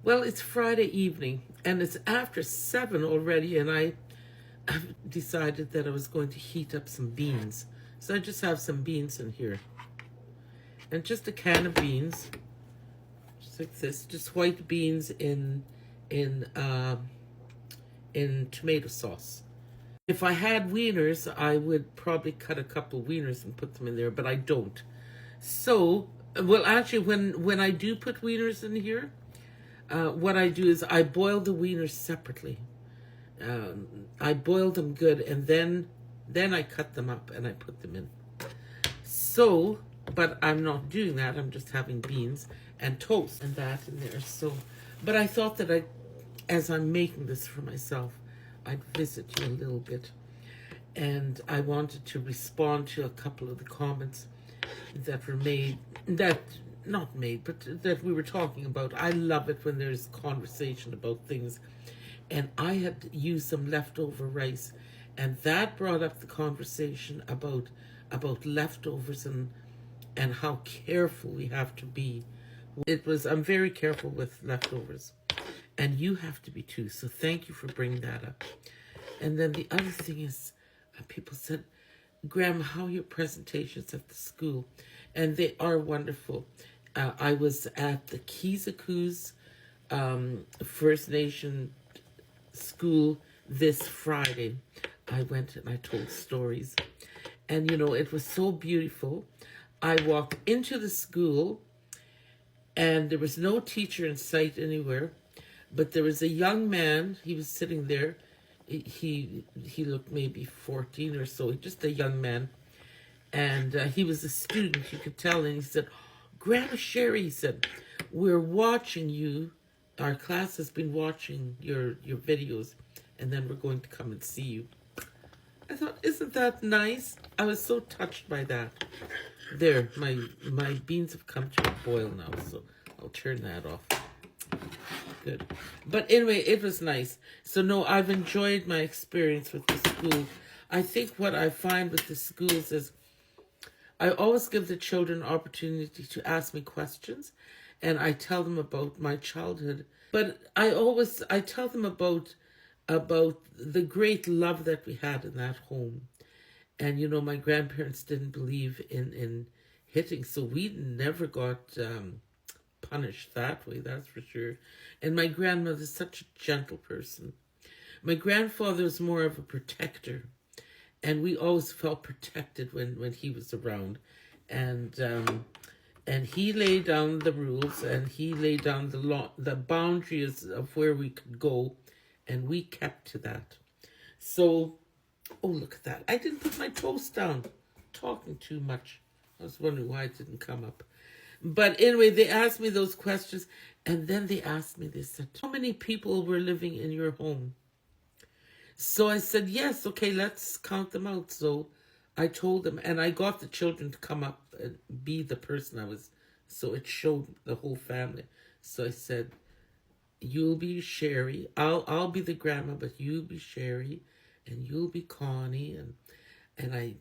Well, it's Friday evening, and it's after 7 already, and I've decided that I was going to heat up some beans. So I just have some beans in here. And just a can of beans, just like this, just white beans in in tomato sauce. If I had wieners, I would probably cut a couple wieners and put them in there, but I don't. So, well, actually, when I do put wieners in here, what I do is I boil the wieners separately. I boil them good, and then I cut them up and I put them in. So, but I'm not doing that. I'm just having beans and toast and that in there. So, but I thought that as I'm making this for myself, I'd visit you a little bit. And I wanted to respond to a couple of the comments that were made, that not made, but that we were talking about. I love it when there's conversation about things. And I had used some leftover rice, and that brought up the conversation about leftovers and how careful we have to be. I'm very careful with leftovers, and you have to be too. So thank you for bringing that up. And then the other thing is, people said, Grandma, how are your presentations at the school? And they are wonderful. I was at the Kizaku's First Nation school this Friday. I went and I told stories. And, it was so beautiful. I walked into the school, and there was no teacher in sight anywhere, but there was a young man. He was sitting there. He looked maybe 14 or so, just a young man. And he was a student, you could tell. And he said, Grandma Sherry, he said, we're watching you. Our class has been watching your videos, and then we're going to come and see you. I thought, isn't that nice? I was so touched by that. There, my beans have come to a boil now, so I'll turn that off. Good. But anyway, it was nice. So no, I've enjoyed my experience with the school. I think what I find with the schools is I always give the children opportunity to ask me questions, and I tell them about my childhood. But I tell them about the great love that we had in that home. And, my grandparents didn't believe in hitting, so we never got punished that way, that's for sure. And my grandmother's such a gentle person. My grandfather was more of a protector, and we always felt protected when he was around. And he laid down the rules, and he laid down the boundaries of where we could go, and we kept to that. So, oh, look at that. I didn't put my toast down. Talking too much. I was wondering why it didn't come up. But anyway, they asked me those questions, and then they said, how many people were living in your home? So I said, yes, okay, let's count them out. So I told them, and I got the children to come up and be the person I was, so it showed the whole family. So I said, you'll be Sherry, I'll be the grandma, but you'll be Sherry, and you'll be Connie, and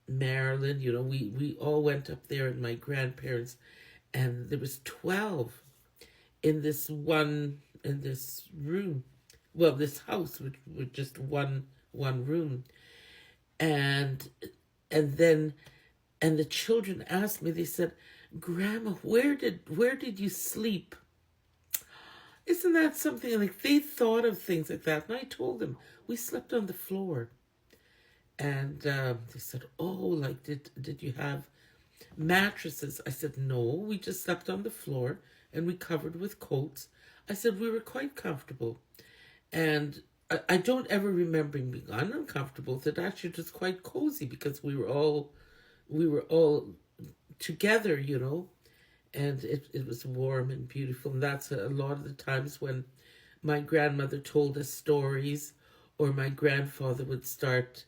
Marilyn, we all went up there, and my grandparents, and there was 12 in this room. Well, this house with just one room. And the children asked me, they said, Grandma, where did you sleep? Isn't that something? Like, they thought of things like that. And I told them, we slept on the floor. And they said, oh, like, did you have mattresses? I said, no, we just slept on the floor, and we covered with coats. I said, we were quite comfortable. And I don't ever remember being uncomfortable. That actually was quite cozy, because we were all together, and it was warm and beautiful. And that's a lot of the times when my grandmother told us stories, or my grandfather would start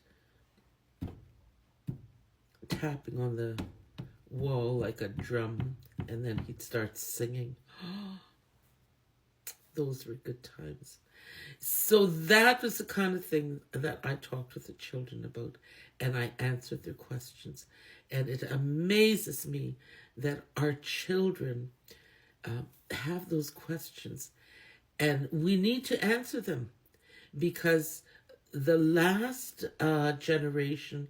tapping on the wall like a drum, and then he'd start singing. Those were good times. So that was the kind of thing that I talked with the children about, and I answered their questions. And it amazes me that our children have those questions, and we need to answer them, because the last generation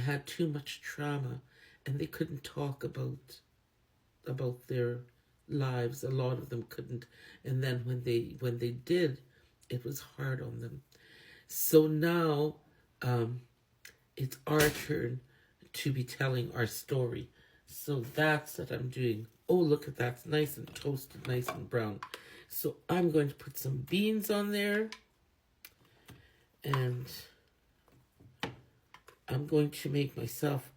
had too much trauma, and they couldn't talk about their lives. A lot of them couldn't, and then when they did, it was hard on them. So now it's our turn to be telling our story. So that's what I'm doing. Oh, look at that. It's nice and toasted, nice and brown. So I'm going to put some beans on there. And I'm going to make myself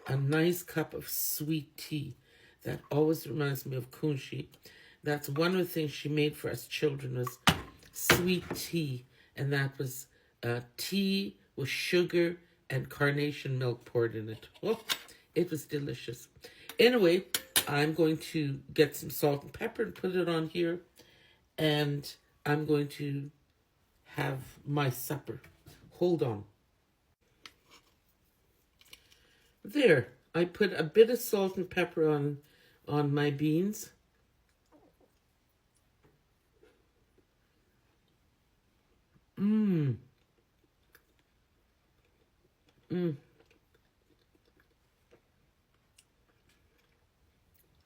a nice cup of sweet tea. That always reminds me of Kunshi. That's one of the things she made for us children, was sweet tea. And that was tea with sugar and carnation milk poured in it. Oh, it was delicious. Anyway, I'm going to get some salt and pepper and put it on here. And I'm going to have my supper. Hold on. There, I put a bit of salt and pepper on my beans.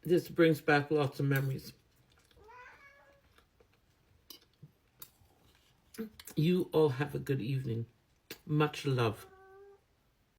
This brings back lots of memories. You all have a good evening. Much love.